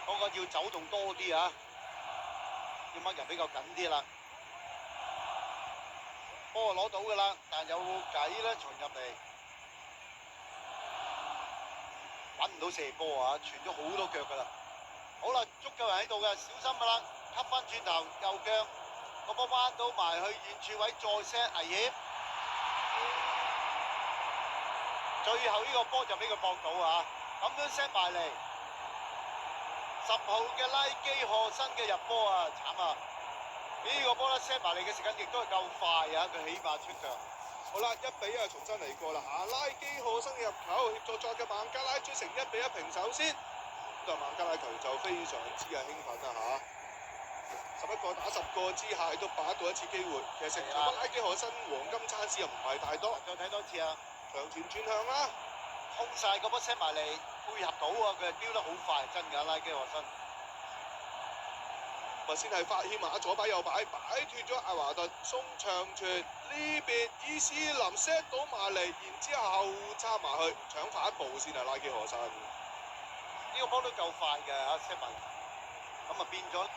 嗰個要走動多啲啊，要掹人比較緊啲啦。波攞到㗎啦，但有計咧傳入嚟，揾唔到射波啊，傳咗好多腳㗎啦。好啦，足夠人喺度嘅，小心㗎啦，吸翻轉頭右腳，個波彎到埋去遠處位再 set 危險。最後呢個波就俾佢搏到啊！咁樣 set 埋嚟，10號嘅拉基賀新嘅入波啊，慘啊！呢個波咧 set 埋嚟嘅時間亦都係夠快啊，佢起碼出腳。好啦，1-1重新嚟過啦嚇，拉基賀新嘅入球協助嘅孟加拉追成1-1平手先。咁孟加拉球員就非常之興奮啦嚇，11個打10個之下都把握到一次機會。其實成場拉基賀新黃金餐市又唔係太多。再睇多次啊！向前轉向啦，空晒個波 set 埋嚟，配合到啊！佢係飆得好快，真㗎拉基賀新。咪先係法希馬左擺右擺，擺脱咗阿華頓，送長傳呢邊伊斯林 set 到埋嚟，然之後插埋去搶快一步先係拉基賀新。呢個波都夠快嘅嚇 set 埋，咁啊變咗。